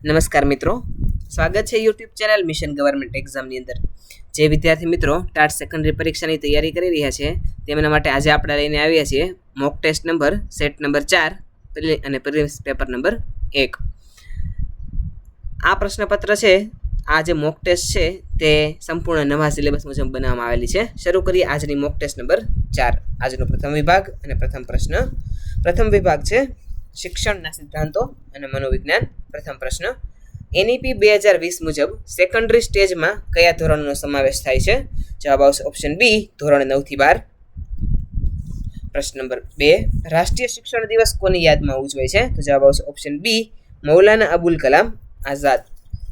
નમસ્કાર મિત્રો, સ્વાગત છે યુટ્યુબ ચેનલ મિશન ગવર્મેન્ટ એક્ઝામની અંદર. જે વિદ્યાર્થી મિત્રો ટાટ સેકન્ડરી પરીક્ષાની તૈયારી કરી રહ્યા છે તેમના માટે આજે આપણે લઈને આવ્યા છીએ mock test number set number 4 અને પ્રિલિમ્સ પેપર નંબર 1. આ પ્રશ્નપત્ર છે, આ જે મોક ટેસ્ટ છે તે સંપૂર્ણ નવા સિલેબસ મુજબ બનાવવામાં આવેલી છે. શરૂ કરીએ આજની મોક ટેસ્ટ નંબર 4. આજનો પ્રથમ વિભાગ અને પ્રથમ પ્રશ્ન. પ્રથમ વિભાગ છે શિક્ષણના સિદ્ધાંતો અને મનોવિજ્ઞાન. પ્રથમ પ્રશ્ન, એનઈપી 2020 મુજબ સેકન્ડરી સ્ટેજમાં કયા ધોરણનો સમાવેશ થાય છે? જવાબ આવશે ઓપ્શન બી, ધોરણ 9 થી 12. પ્રશ્ન નંબર 2, રાષ્ટ્રીય શિક્ષણ દિવસ કોની યાદમાં ઉજવાય છે? તો જવાબ આવશે ઓપ્શન બી, મૌલાના અબુલ કલામ આઝાદ.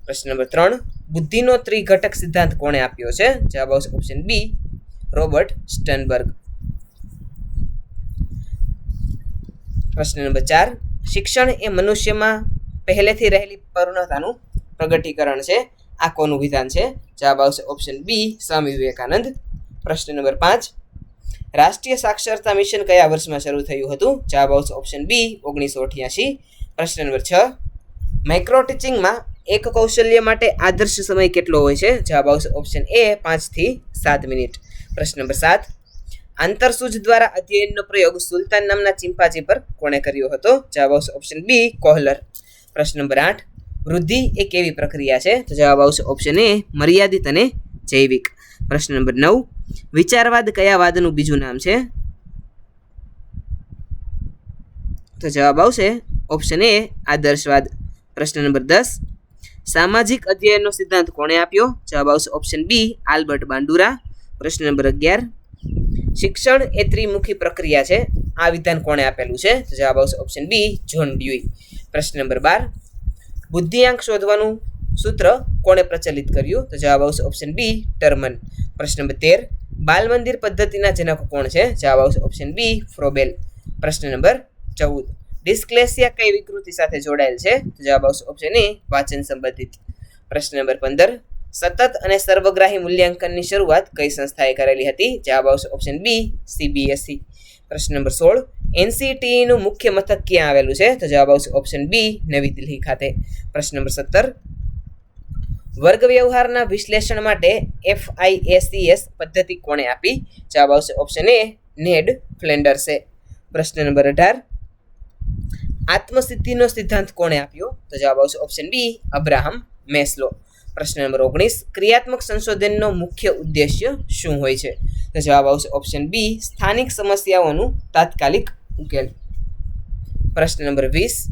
પ્રશ્ન નંબર 3, બુદ્ધિનો ત્રિઘટક સિદ્ધાંત કોણે આપ્યો છે? જવાબ આવશે ઓપ્શન બી, રોબર્ટ સ્ટર્નબર્ગ. પ્રશ્ન નંબર 4, શિક્ષણ એ મનુષ્યમાં પહેલેથી રહેલી પૂર્ણતાનું પ્રગટીકરણ છે. આ કોનું વિધાન છે? જવાબ આવશે ઓપ્શન બી, સ્વામી વિવેકાનંદ. પ્રશ્ન નંબર 5, રાષ્ટ્રીય સાક્ષરતા મિશન કયા વર્ષમાં શરૂ થયું હતું? જવાબ આવશે ઓપ્શન બી, 1988. પ્રશ્ન નંબર 6, માઇક્રો ટીચિંગમાં એક કૌશલ્ય માટે આદર્શ સમય કેટલો હોય છે? જવાબ આવશે ઓપ્શન એ, 5 થી 7 મિનિટ. પ્રશ્ન નંબર 7, આંતરસૂઝ દ્વારા અધ્યયનનો પ્રયોગ સુલતાન નામના ચિંપાંજી પર કોણે કર્યો હતો? જવાબ આવશે ઓપ્શન બી, કોહલર. પ્રશ્ન નંબર 8, વૃદ્ધિ એ કેવી પ્રક્રિયા છે? તો જવાબ આવશે ઓપ્શન એ, મર્યાદિત અને જૈવિક. પ્રશ્ન નંબર 9, વિચારવાદ કયા વાદનું બીજું નામ છે? તો જવાબ આવશે ઓપ્શન એ, આદર્શવાદ. પ્રશ્ન નંબર 10, સામાજિક અધ્યયનનો સિદ્ધાંત કોણે આપ્યો? જવાબ આવશે ઓપ્શન બી, આલ્બર્ટ બાંડુરા. પ્રશ્ન નંબર 11, શિક્ષણ એ ત્રિમુખી પ્રક્રિયા છે. આ વિધાન કોણે આપેલું છે? તો જવાબ આવશે ઓપ્શન બી, જ્હોન ડ્યુઈ. પ્રશ્ન નંબર 12, બુદ્ધિઆંક શોધવાનું સૂત્ર કોણે પ્રચલિત કર્યું? તો જવાબ આવશે ઓપ્શન બી, ટર્મન. પ્રશ્ન નંબર 13, બાલ મંદિર પદ્ધતિના જનક કોણ છે? જવાબ આવશે ઓપ્શન બી, ફ્રોબેલ. પ્રશ્ન નંબર 14, ડિસ્ક્લેસિયા કઈ વિકૃતિ સાથે જોડાયેલ છે? તો જવાબ આવશે ઓપ્શન એ, વાંચન સંબંધિત. પ્રશ્ન નંબર 15, સતત અને સર્વગ્રાહી મૂલ્યાંકનની શરૂઆત કઈ સંસ્થાએ કરેલી હતી? જવાબ આવશે ઓપ્શન બી, સીબીએસઈ. પ્રશ્ન નંબર 16, એનસીટીઈનું મુખ્ય મથક ક્યાં આવેલું છે? તો જવાબ આવશે ઓપ્શન બી, નવી દિલ્હી ખાતે. પ્રશ્ન નંબર 17, વર્ગ વ્યવહારના વિશ્લેષણ માટે FIACS પદ્ધતિ કોણે આપી? જવાબ આવશે ઓપ્શન એ, નેડ ફ્લેન્ડર્સે. પ્રશ્ન નંબર 18, આત્મસિદ્ધિનો સિદ્ધાંત કોણે આપ્યો? તો જવાબ આવશે ઓપ્શન બી, અબ્રાહમ મેસ્લો. પ્રશ્ન નંબર 19, ક્રિયાત્મક સંશોધનનો મુખ્ય ઉદ્દેશ્ય શું હોય છે? તો જવાબ આવશે ઓપ્શન બી, સ્થાનિક સમસ્યાઓનું તાત્કાલિક ઉકેલ. પ્રશ્ન નંબર 20,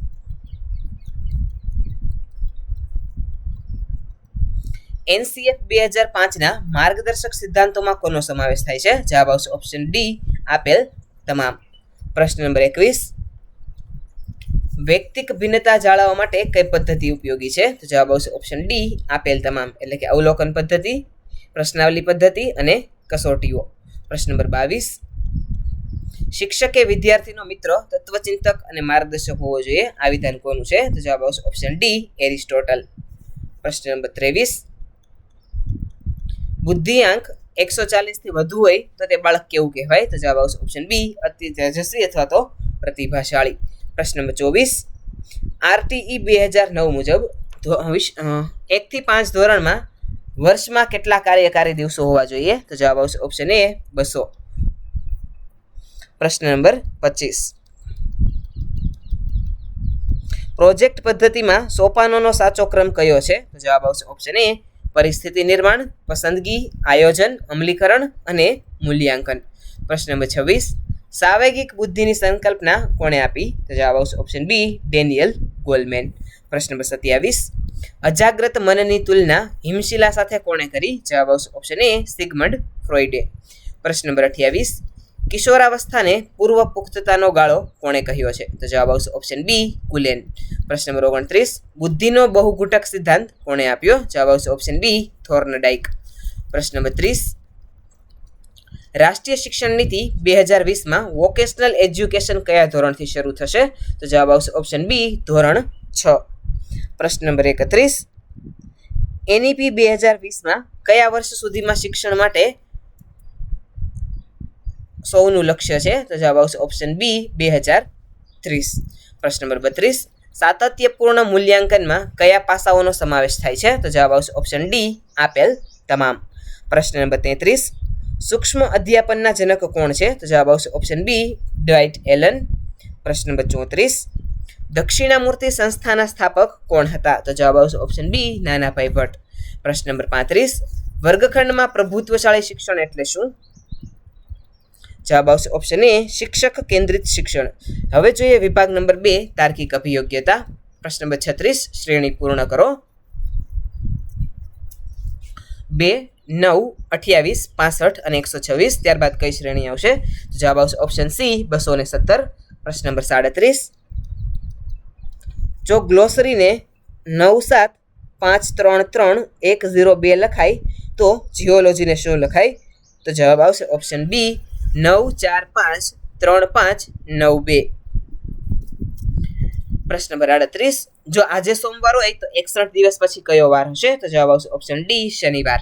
NCF 2005ના માર્ગદર્શક સિદ્ધાંતોમાં કોનો સમાવેશ થાય છે? જવાબ આવશે ઓપ્શન ડી, આપેલ તમામ. પ્રશ્ન નંબર 21, વૈયક્તિક ભિન્નતા જાળવવા માટે કઈ પદ્ધતિ ઉપયોગી છે? તો જવાબ આવશે ઓપ્શન ડી, આપેલ તમામ, એટલે કે અવલોકન પદ્ધતિ, પ્રશ્નાવલી પદ્ધતિ અને કસોટીઓ. પ્રશ્ન નંબર 22, શિક્ષકે વિદ્યાર્થીનો મિત્ર, તત્વચિંતક અને માર્ગદર્શક હોવો જોઈએ. આ વિધાન કોનું છે? તો જવાબ આવશે ઓપ્શન ડી, એરિસ્ટોટલ. પ્રશ્ન નંબર 23, બુદ્ધિઆંક 140 થી વધુ હોય તો તે બાળક કેવું કહેવાય? તો જવાબ આવશે ઓપ્શન બી, અતિ તેજસ્વી અથવા તો પ્રતિભાશાળી. પ્રશ્ન નંબર 24, RTE 2009 મુજબ 1 થી 5 ધોરણમાં વર્ષમાં કેટલા કાર્યકારી દિવસો હોવા જોઈએ? તો જવાબ આવશે ઓપ્શન એ, 200. પ્રશ્ન નંબર 25, પ્રોજેક્ટ પદ્ધતિમાં સોપાનોનો સાચો ક્રમ કયો છે? તો જવાબ આવશે ઓપ્શન એ, પરિસ્થિતિ નિર્માણ, પસંદગી, આયોજન, અમલીકરણ અને મૂલ્યાંકન. પ્રશ્ન નંબર 26, સાવેગિક બુદ્ધિની સંકલ્પના કોણે આપી? તો જવાબ આવશે ઓપ્શન બી, ડેનિયલ ગોલમેન. પ્રશ્ન નંબર 27, અજાગ્રત મનની તુલના હિમશિલા સાથે કોણે કરી? જવાબ આવશે ઓપ્શન એ, સિગમંડ ફ્રોઈડે. પ્રશ્ન નંબર 28, કિશોરાવસ્થાને પૂર્વ પુખ્તતાનો ગાળો કોણે કહ્યો છે? તો જવાબ આવશે ઓપ્શન બી, કુલેન. પ્રશ્ન નંબર 29, બુદ્ધિનો બહુઘટક સિદ્ધાંત કોણે આપ્યો? જવાબ આવશે ઓપ્શન બી, થોર્નડાઇક. પ્રશ્ન નંબર 30, રાષ્ટ્રીય શિક્ષણ નીતિ 2020માં વોકેશનલ એજ્યુકેશન કયા ધોરણથી શરૂ થશે? તો જવાબ આવશે ઓપ્શન બી, ધોરણ 6. પ્રશ્ન નંબર 31, એનઈપી 2020માં કયા વર્ષ સુધીમાં શિક્ષણ માટે સૌનું લક્ષ્ય છે? તો જવાબ આવશે ઓપ્શન બી, 2030. પ્રશ્ન નંબર 32, સાતત્યપૂર્ણ મૂલ્યાંકનમાં કયા પાસાઓનો સમાવેશ થાય છે? તો જવાબ આવશે ઓપ્શન ડી, આપેલ તમામ. પ્રશ્ન નંબર 33, સૂક્ષ્મ અધ્યાપનના જનક કોણ છે? તો જવાબ આવશે ઓપ્શન બી, ડ્વાઇટ એલન. પ્રશ્ન નંબર 34, દક્ષિણામૂર્તિ સંસ્થાના સ્થાપક કોણ હતા? તો જવાબ આવશે ઓપ્શન બી, નાનાભાઈ ભટ્ટ. પ્રશ્ન નંબર 35, વર્ગખંડમાં પ્રભુત્વશાળી શિક્ષણ એટલે શું? જવાબ આવશે ઓપ્શન એ, શિક્ષક કેન્દ્રિત શિક્ષણ. હવે જોઈએ વિભાગ નંબર 2, તાર્કિક અભિયોગ્યતા. પ્રશ્ન નંબર 36, શ્રેણી પૂર્ણ કરો. 2, 9, 28, 65 અને 126. ત્યારબાદ કઈ શ્રેણી આવશે? તો જવાબ આવશે ઓપ્શન સી, 217. પ્રશ્ન નંબર 37, જો ગ્લોસરીને 97533102 લખાય તો જીઓલોજીને શું લખાય? તો જવાબ આવશે ઓપ્શન બી, 945359 પ્રશ્ન નંબર 38, જો આજે સોમવાર હોય તો 61 દિવસ પછી કયો વાર હશે? તો જવાબ આવશે ઓપ્શન ડી, શનિવાર.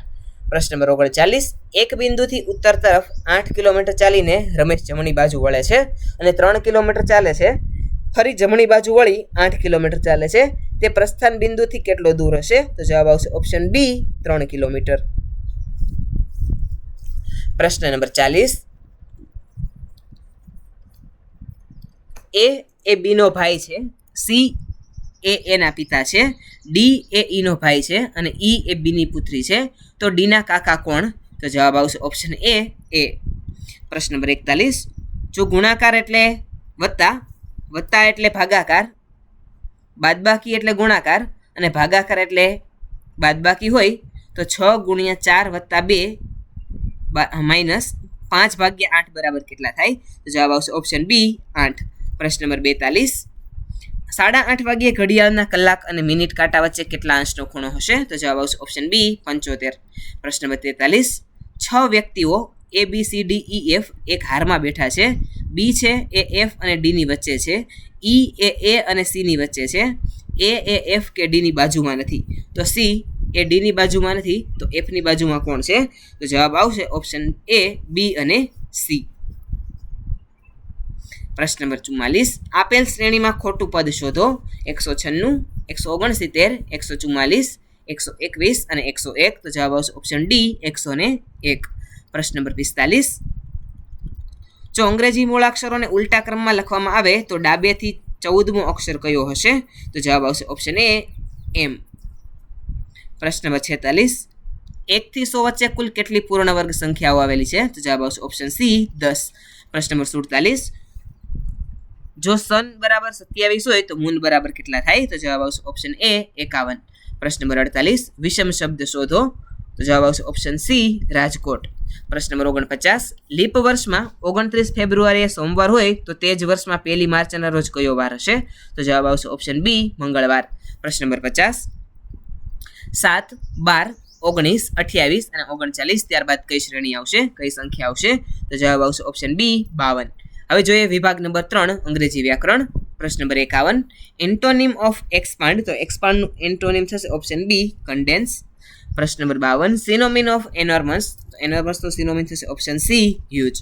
પ્રશ્ન નંબર 39, એક બિંદુથી ઉત્તર તરફ 8 કિલોમીટર ચાલીને રમેશ જમણી બાજુ વળે છે અને 3 કિલોમીટર ચાલે છે, ફરી જમણી બાજુ વળી 8 કિલોમીટર ચાલે છે, તે પ્રસ્થાન બિંદુથી કેટલો દૂર હશે? તો જવાબ આવશે ઓપ્શન બી, 3 કિલોમીટર. પ્રશ્ન નંબર 40, એ બીનો ભાઈ છે, સી એ એના પિતા છે, ડી એ ઈનો ભાઈ છે અને ઈ એ બીની પુત્રી છે, તો ડીના કાકા કોણ? તો જવાબ આવશે ઓપ્શન એ. પ્રશ્ન નંબર 41, જો ગુણાકાર એટલે વત્તા, વત્તા એટલે ભાગાકાર, બાદબાકી એટલે ગુણાકાર અને ભાગાકાર એટલે બાદબાકી હોય તો 6 × 4 + 2 માઇનસ 5/8 બરાબર કેટલા થાય? તો જવાબ આવશે ઓપ્શન બી, 8. પ્રશ્ન નંબર 42, 8:30 વાગ્યે ઘડિયાળના કલાક અને મિનિટ કાંટા વચ્ચે કેટલા અંશનો ખૂણો હશે? તો જવાબ આવશે ઓપ્શન બી, 75. પ્રશ્ન નંબર 43, 6 વ્યક્તિઓ A B C D E F એક હારમાં બેઠા છે, બી છે એ એફ અને ડીની વચ્ચે છે, ઈ એ અને સીની વચ્ચે છે, એ એફ કે ડીની બાજુમાં નથી, તો સી એ ડીની બાજુમાં નથી, તો એફની બાજુમાં કોણ છે? તો જવાબ આવશે ઓપ્શન એ, બી અને સી. પ્રશ્ન નંબર 44, આપેલ શ્રેણીમાં ખોટું પદ શોધો. 196, 169, 144, 121 અને 101. તો જવાબ આવશે ઓપ્શન ડી, 101. પ્રશ્ન નંબર 45, જો અંગ્રેજી મૂળાક્ષરોને ઉલટા ક્રમમાં લખવામાં આવે તો ડાબેથી 14મો અક્ષર કયો હશે? તો જવાબ આવશે ઓપ્શન એ, એમ. પ્રશ્ન નંબર 46, 1 થી 100 વચ્ચે કુલ કેટલી પૂર્ણ વર્ગ સંખ્યાઓ આવેલી છે? તો જવાબ આવશે ઓપ્શન સી, 10. પ્રશ્ન નંબર 47, જો સન બરાબર 27 હોય તો મૂન બરાબર કેટલા થાય? તો જવાબ આવશે ઓપ્શન એ, 51. પ્રશ્ન નંબર 48, વિષમ શબ્દ શોધો. તો જવાબ આવશે ઓપ્શન સી, રાજકોટ. પ્રશ્ન નંબર 49, લીપ વર્ષમાં 29 ફેબ્રુઆરીએ સોમવાર હોય તો તે જ વર્ષમાં 1 માર્ચના રોજ કયો વાર હશે? તો જવાબ આવશે ઓપ્શન બી, મંગળવાર. પ્રશ્ન નંબર 50, 7, 12, 19, 28 અને 39. ત્યારબાદ કઈ શ્રેણી આવશે, કઈ સંખ્યા આવશે? તો જવાબ આવશે ઓપ્શન બી, 52. હવે જોઈએ વિભાગ નંબર 3, અંગ્રેજી વ્યાકરણ. પ્રશ્ન નંબર 51, એન્ટોનિમ ઓફ એક્સપાન્ડ. તો એક્સપાન્ડનું એન્ટોનિમ થશે ઓપ્શન બી, કન્ડેન્સ. પ્રશ્ન નંબર 52, સિનોમિન ઓફ એનોર્મસ. તો એનોર્મસનું સિનોમિન થશે ઓપ્શન સી, હ્યુજ.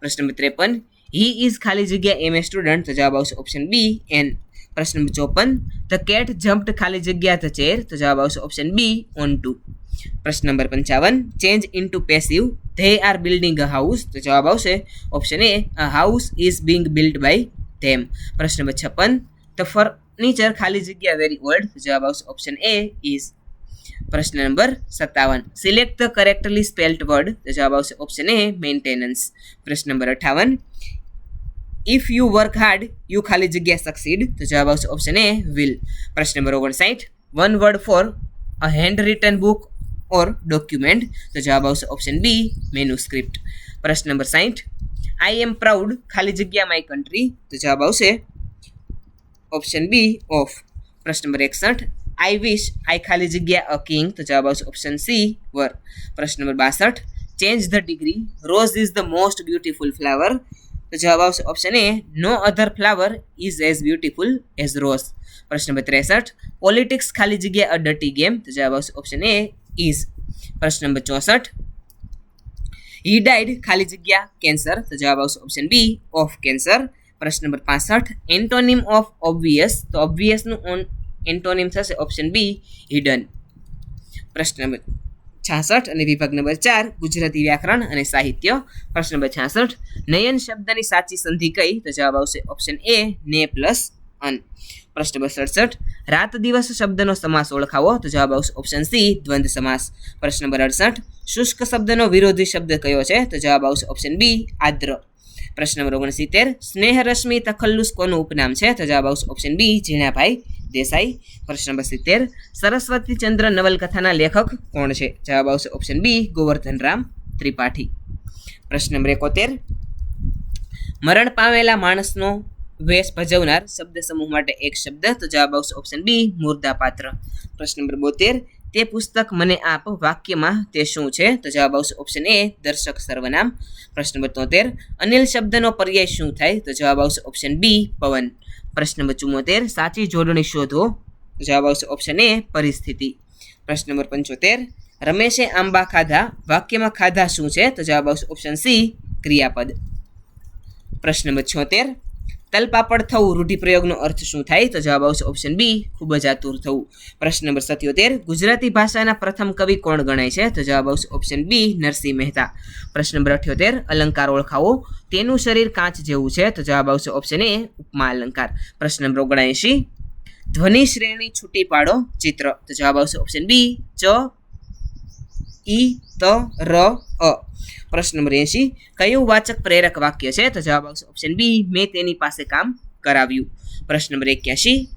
પ્રશ્ન નંબર 53, હી ઇઝ ખાલી જગ્યા એમ એ સ્ટુડન્ટ. તો જવાબ આવશે ઓપ્શન બી, એન. પ્રશ્ન નંબર 54, ધ કેટ જમ્પ્ડ ખાલી જગ્યા ધ ચેર. તો જવાબ આવશે ઓપ્શન બી, ઓન ટુ. પ્રશ્ન number 55, change into passive. They are building a house. તો જવાબ આવશે option a, a house is being build by them. પ્રશ્ન નંબર 56, ધ ફર્નિચર ખાલી જગ્યા વેરી ઓલ્ડ. તો જવાબ આવશે ઓપ્શન એ, ઇઝ. પ્રશ્ન number 57, select the correctly spelled word. તો જવાબ આવશે ઓપ્શન એ, મેન્ટેનન્સ. પ્રશ્ન number 58, if you work hard you ખાલી જગ્યા સક્સીડ. તો જવાબ આવશે ઓપ્શન એ, વિલ. પ્રશ્ન number 59, one word for a hand return book or document. તો જવાબ આવશે ઓપ્શન બી, મેન્યુસ્ક્રિપ્ટ. પ્રશ્ન નંબર 60, આઈ એમ પ્રાઉડ ખાલી જગ્યા માય કન્ટ્રી. તો જવાબ આવશે ઓપ્શન બી, ઓફ. પ્રશ્ન નંબર 61, આઈ વિશ આઈ ખાલી જગ્યા અ કિંગ. તો જવાબ આવશે ઓપ્શન સી, વર. પ્રશ્ન number 62, change the degree. Rose is the most beautiful flower. તો જવાબ આવશે option a, no other flower is as beautiful as rose. પ્રશ્ન નંબર 63, પોલિટિક્સ ખાલી જગ્યા અ ડર્ટી ગેમ. તો જવાબ આવશે ઓપ્શન એ, ઇઝ. પ્રશ્ન નંબર 64, હી ડાઈડ ખાલી જગ્યા કેન્સર. તો જવાબ આવશે ઓપ્શન બી, ઓફ કેન્સર. પ્રશ્ન નંબર 65 એન્ટોનિમ ઓફ ઓબ્વિયસ, તો ઓબ્વિયસનું એન્ટોનિમ થશે ઓપ્શન બી હિડન. પ્રશ્ન નંબર 66 અને વિભાગ નંબર 4 ગુજરાતી વ્યાકરણ અને સાહિત્ય. પ્રશ્ન નંબર 66 નયન શબ્દની સાચી સંધિ કઈ? તો જવાબ આવશે ઓપ્શન એ ને પ્લસ અન. પ્રશ્ન નંબર 67 રાત દિવસ શબ્દનો સમાસ ઓળખાવો, તો જવાબ આવશે ઓપ્શન સી દ્વંદ્વ સમાસ. પ્રશ્ન નંબર 68 શુષ્ક શબ્દનો વિરોધી શબ્દ કયો છે? તો જવાબ આવશે ઓપ્શન બી આદ્ર. પ્રશ્ન નંબર 69 સ્નેહ રશ્મિ તખલ્લુસ કોનું ઉપનામ છે? તો જવાબ આવશે ઓપ્શન બી ઝીણાભાઈ દેસાઈ. પ્રશ્ન નંબર 70 સરસ્વતીચંદ્ર નવલકથાના લેખક કોણ છે? જવાબ આવશે ઓપ્શન બી ગોવર્ધનરામ ત્રિપાઠી. પ્રશ્ન નંબર 71 મરણ પામેલા માણસનો વેશ ભજવનાર શબ્દ સમૂહ માટે એક શબ્દ, તો જવાબ આવશે ઓપ્શન બી મુર્દાપાત્ર. પ્રશ્ન નંબર 72 તે પુસ્તક મને આપ વાક્યમાં તે શું છે? તો જવાબ આવશે ઓપ્શન એ દર્શક સર્વનામ. પ્રશ્ન નંબર 73 અનિલ શબ્દનો પર્યાય શું થાય? તો જવાબ આવશે ઓપ્શન બી પવન. પ્રશ્ન નંબર 74 સાચી જોડણી શોધો, તો જવાબ આવશે ઓપ્શન એ પરિસ્થિતિ. પ્રશ્ન નંબર 75 રમેશે આંબા ખાધા, વાક્યમાં ખાધા શું છે? તો જવાબ આવશે ઓપ્શન સી ક્રિયાપદ. પ્રશ્ન નંબર 76 તલપાપડ થવું રૂઢિપ્રયોગનો અર્થ શું થાય? તો જવાબ આવશે ઓપ્શન બી ખૂબ જ આતુર થવું. પ્રશ્ન નંબર 77 ગુજરાતી ભાષાના પ્રથમ કવિ કોણ ગણાય છે? તો જવાબ આવશે ઓપ્શન બી નરસિંહ મહેતા. પ્રશ્ન નંબર 78 અલંકાર ઓળખાવો, તેનું શરીર કાચ જેવું છે? તો જવાબ આવશે ઓપ્શન એ ઉપમા અલંકાર. પ્રશ્ન નંબર 79 ધ્વનિ શ્રેણી છૂટી પાડો ચિત્ર, તો જવાબ આવશે ઓપ્શન બી ચ ઈ ત ર અ. પ્રશ્ન નંબર 80 કયું વાચક પ્રેરક વાક્ય છે? તો જવાબ આવશે ઓપ્શન બી મેં તેની પાસે કામ કરાવ્યું. પ્રશ્ન નંબર 81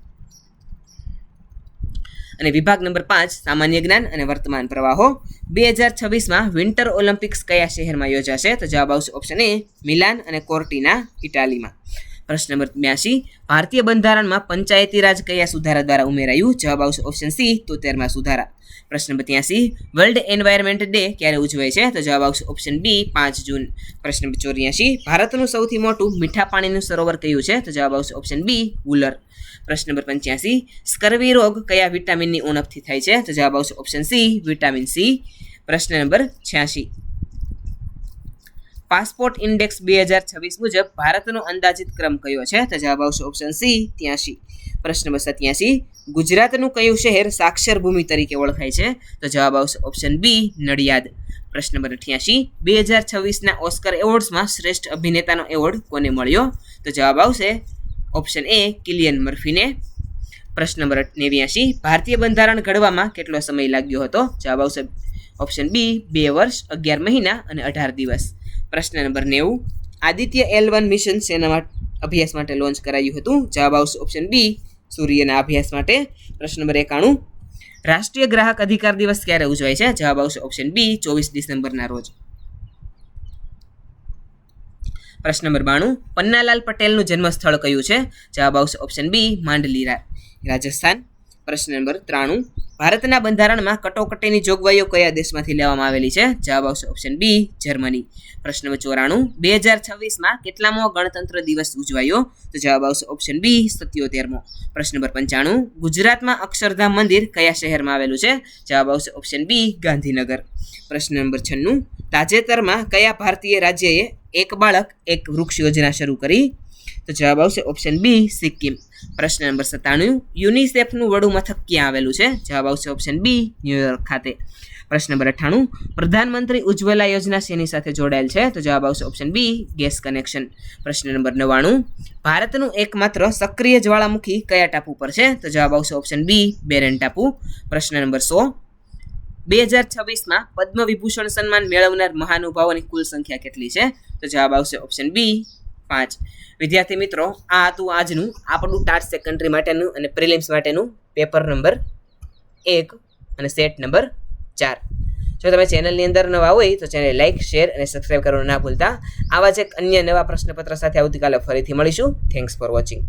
અને વિભાગ નંબર 5 સામાન્ય જ્ઞાન અને વર્તમાન પ્રવાહો. 2026માં વિન્ટર ઓલિમ્પિક્સ કયા શહેરમાં યોજાશે? તો જવાબ આવશે ઓપ્શન એ મિલાન અને કોર્ટિના ઇટાલીમાં. પ્રશ્ન નંબર 82 ભારતીય બંધારણમાં પંચાયતી રાજ કયા સુધારા દ્વારા ઉમેરાયું? જવાબ આવશે ઓપ્શન સી 73માં સુધારા. પ્રશ્ન નંબર 83 વર્લ્ડ એન્વાયરમેન્ટ ડે ક્યારે ઉજવાય છે? તો જવાબ આવશે ઓપ્શન બી 5 જૂન. પ્રશ્ન નંબર 84 ભારતનું સૌથી મોટું મીઠા પાણીનું સરોવર કયું છે? તો જવાબ આવશે ઓપ્શન બી વુલર. પ્રશ્ન નંબર 85 સ્કર્વી રોગ કયા વિટામિનની ઉણપથી થાય છે? તો જવાબ આવશે ઓપ્શન સી વિટામિન સી. પ્રશ્ન નંબર 86 પાસપોર્ટ ઇન્ડેક્સ 2026 મુજબ ભારતનો અંદાજિત ક્રમ કયો છે? તો જવાબ આવશે ઓપ્શન સી 83. પ્રશ્ન નંબર 87 ગુજરાતનું કયું શહેર સાક્ષર ભૂમિ તરીકે ઓળખાય છે? તો જવાબ આવશે ઓપ્શન બી નડિયાદ. પ્રશ્ન નંબર 88 2026ના ઓસ્કર એવોર્ડ્સમાં શ્રેષ્ઠ અભિનેતાનો એવોર્ડ કોને મળ્યો? તો જવાબ આવશે ઓપ્શન એ કિલિયન મર્ફીને. પ્રશ્ન નંબર 89 ભારતીય બંધારણ ઘડવામાં કેટલો સમય લાગ્યો હતો? જવાબ આવશે ઓપ્શન બી 2 વર્ષ 11 મહિના અને 18 દિવસ. પ્રશ્ન નંબર 90 આદિત્ય L1 મિશન શેના અભ્યાસ માટે લોન્ચ કરાયું હતું? જવાબ આવશે ઓપ્શન બી સૂર્યના અભ્યાસ માટે. પ્રશ્ન નંબર 91 રાષ્ટ્રીય ગ્રાહક અધિકાર દિવસ ક્યારે ઉજવાય છે? જવાબ આવશે ઓપ્શન બી 24 ડિસેમ્બરના રોજ. પ્રશ્ન નંબર 92 પન્નાલાલ પટેલનું જન્મસ્થળ કયું છે? જવાબ આવશે ઓપ્શન બી માંડલી રાજસ્થાન. પ્રશ્ન નંબર 93 ભારતના બંધારણમાં કટોકટીની જોગવાઈઓ કયા દેશમાંથી લેવામાં આવેલી છે? જવાબ આવશે ઓપ્શન બી જર્મની. પ્રશ્ન નંબર 94 2026માં કેટલામો ગણતંત્ર દિવસ ઉજવાયો? તો જવાબ આવશે ઓપ્શન બી 77મો. પ્રશ્ન નંબર 95 ગુજરાતમાં અક્ષરધામ મંદિર કયા શહેરમાં આવેલું છે? જવાબ આવશે ઓપ્શન બી ગાંધીનગર. પ્રશ્ન નંબર 96 તાજેતરમાં કયા ભારતીય રાજ્યએ એક બાળક એક વૃક્ષ યોજના શરૂ કરી? તો જવાબ આવશે ઓપ્શન બી સિક્કિમ. પ્રશ્ન નંબર 97 યુનિસેફનું વડું મથક ક્યાં આવેલું છે? જવાબ આવશે ઓપ્શન બી ન્યુયોર્ક ખાતે. પ્રશ્ન નંબર 98 પ્રધાનમંત્રી ઉજ્જવલા યોજના શેની સાથે જોડાયેલ છે? તો જવાબ આવશે ઓપ્શન બી ગેસ કનેક્શન. પ્રશ્ન નંબર 99 ભારતનું એકમાત્ર સક્રિય જ્વાળામુખી કયા ટાપુ પર છે? તો જવાબ આવશે ઓપ્શન બી બેરન ટાપુ. પ્રશ્ન નંબર 100 2026માં પદ્મ વિભૂષણ સન્માન મેળવનાર મહાનુભાવોની કુલ સંખ્યા કેટલી છે? તો જવાબ આવશે ઓપ્શન બી 5. વિદ્યાર્થી મિત્રો, આ હતું આજનું આપણું ટાટ સેકન્ડરી માટેનું અને પ્રિલિમ્સ માટેનું પેપર નંબર 1 અને સેટ નંબર 4. જો તમે ચેનલની અંદર નવા હોય તો ચેનલ લાઇક, શેર અને સબસ્ક્રાઈબ કરવાનું ના ભૂલતા. આવા જ એક અન્ય નવા પ્રશ્નપત્ર સાથે આવતીકાલે ફરીથી મળીશું. Thanks for watching.